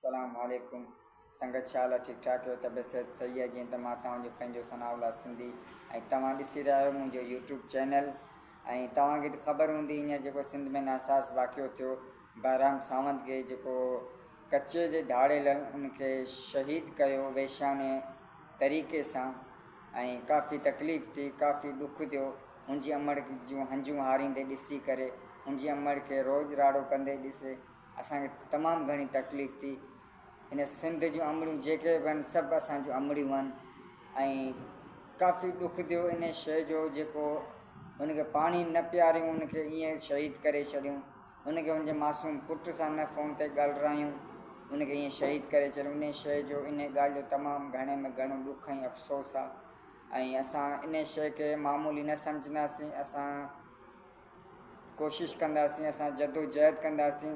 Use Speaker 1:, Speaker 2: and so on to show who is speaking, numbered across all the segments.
Speaker 1: अस्सलाम वालेकुम। संगत छा हाल आहे? ठीक ठाक आहियो? तबियत सेहत सही आहे? जीअं त मां तव्हांजो पंहिंजो सनाउल्ला सिंधी ऐं तव्हां ॾिसी रहिया आहियो मुंहिंजो यूट्यूब चैनल। ऐं तव्हांखे त ख़बर हूंदी हींअर जेको सिंध में नासाज़ वाक़ियो थियो बहराम सावंत खे जेको कचे जे धाड़ेलनि उनखे शहीद कयो वेश्याने तरीक़े सां ऐं काफ़ी तकलीफ़ थी, काफ़ी ॾुख थियो। हुनजी अमड़ जूं हंजूं हारींदे ॾिसी करे, हुनजी अमड़ खे रोज़ राड़ो कंदे ॾिसे असांखे तमामु घणी तकलीफ़ थी। इन सिंध जूं अमड़ियूं जेके बि आहिनि सभु असांजूं अमड़ियूं आहिनि ऐं काफ़ी ॾुख थियो इन शइ जो जेको हुनखे पाणी न पीआरियूं, हुनखे ईअं शहीद करे छॾियूं। हुनखे हुनजे मासूम पुट सां न फ़ोन ते ॻाल्हायूं, हुनखे ईअं शहीद करे छॾियूं। इन शइ जो, इन ॻाल्हि जो तमामु घणे में घणो ॾुख ऐं अफ़सोस आहे ऐं असां इन शइ खे मामूली न सम्झंदासीं। असां कोशिशि कंदासीं, असां जदोजहद कंदासीं।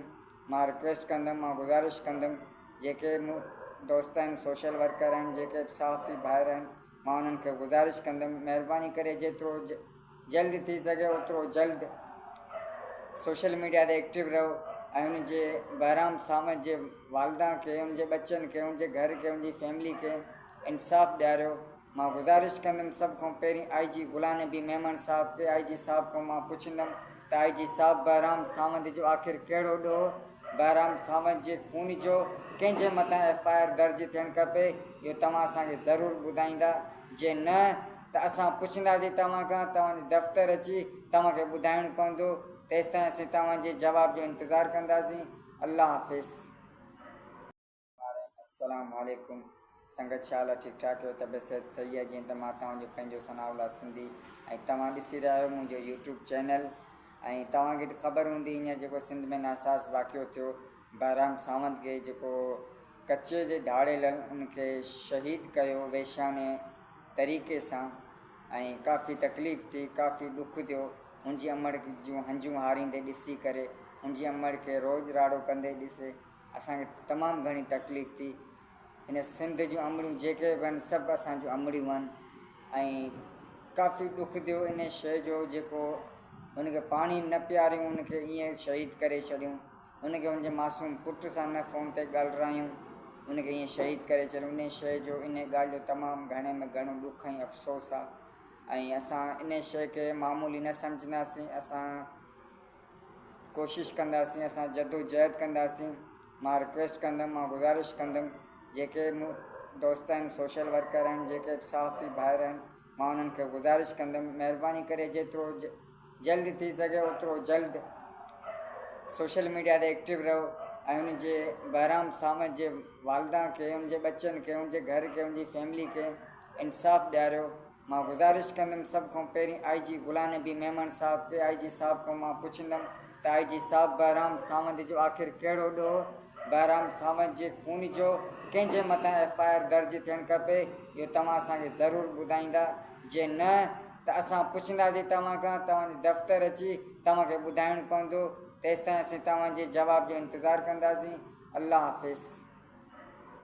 Speaker 1: मां रिक्वेस्ट कंदुमि, मां गुज़ारिश कंदुमि जेके मूं दोस्त आहिनि, सोशल वर्कर आहिनि, जेके साफ़ी ॿाहिरि आहिनि, मां उन्हनि खे गुज़ारिश कंदुमि महिरबानी करे जेतिरो जल्द थी सघे ओतिरो जल्द सोशल मीडिया ते एक्टिव रहो ऐं हुनजे बहराम सावंत जे वालदा खे, हुनजे बच्चनि खे, हुनजे घर खे, हुनजी फैमिली खे इंसाफ़ ॾियारियो। मां गुज़ारिश कंदुमि सभ खां पहिरीं IG गुलाम नबी मेमन साहब खे, IG साहब खां मां पुछंदुमि त IG साहब बहराम सावंत जो आख़िर कहिड़ो ॾोह बहराम सावंत जे खून जो कंहिंजे मथां FIR दर्ज थियणु खपे, इहो तव्हां असांखे ज़रूरु ॿुधाईंदा। जे न त असां पुछंदासीं तव्हां खां, तव्हांजे दफ़्तर अची तव्हांखे ॿुधाइणो पवंदो। तेसिताईं असीं तव्हांजे जवाब जो इंतज़ारु कंदासीं। अल्लाह हाफ़िज़। अस्सलाम वालेकुम। संगत छा हाल आहे? ठीक ठाक आहियो? तबियत सेहत सही आहे? जीअं त मां तव्हांजो पंहिंजो सनाउल्ला सिंधी ऐं तव्हां ॾिसी रहिया आहियो मुंहिंजो यूट्यूब चैनल। ऐं तव्हांखे त ख़बर हूंदी हींअर जेको सिंध में नासाज़ वाक़ियो थियो बहराम सावंत खे जेको कचे जे धाड़ेलनि उनखे शहीद कयो वेश्याने तरीक़े सां ऐं काफ़ी तकलीफ़ थी, काफ़ी ॾुख थियो। हुनजी अमड़ जूं हंजूं हारींदे ॾिसी करे, हुनजी अमड़ खे रोज़ राड़ो कंदे ॾिसे असांखे तमामु घणी तकलीफ़ थी। इन सिंध जूं अमड़ियूं जेके बि आहिनि सभु असांजूं अमड़ियूं आहिनि ऐं काफ़ी ॾुख थियो इन शइ जो जेको हुनखे पाणी न पीआरियूं, हुनखे ईअं शहीद करे छॾियूं। हुनखे हुनजे मासूम पुट सां न फ़ोन ते ॻाल्हायूं, हुनखे ईअं शहीद करे छॾियूं। इन शइ जो, इन ॻाल्हि जो तमामु घणे में घणो ॾुख ऐं अफ़सोस आहे ऐं असां इन शइ खे मामूली न सम्झंदासीं। असां कोशिशि कंदासीं, असां जदोजहद कंदासीं। मां रिक्वेस्ट कंदुमि, मां गुज़ारिश कंदुमि जेके मूं दोस्त आहिनि, सोशल वर्कर आहिनि, जेके साफ़ी ॿाहिरि आहिनि, मां उन्हनि खे गुज़ारिश कंदुमि महिरबानी करे जेतिरो जल्द थी सघे ओतिरो जल्द सोशल मीडिया ते एक्टिव रहो ऐं हुनजे बहराम सावंत जे वालदा खे, हुनजे बच्चनि खे, हुनजे घर खे, हुनजी फैमिली खे इंसाफ़ ॾियारियो। मां गुज़ारिश कंदुमि सभ खां पहिरीं IG गुलाम नबी मेमन साहब खे, IG साहब खां मां पुछंदुमि त IG साहब बहराम सावंत जो आख़िर कहिड़ो ॾोह बहराम सावंत जे खून जो कंहिंजे मथां FIR दर्ज थियणु खपे, इहो तव्हां असांखे ज़रूरु ॿुधाईंदा। जे न त असां पुछंदासीं तव्हां खां, तव्हांजे दफ़्तर अची तव्हांखे ॿुधाइणो पवंदो। तेसिताईं असीं तव्हांजे जवाब जो इंतज़ारु कंदासीं। अल्लाह हाफ़िज़।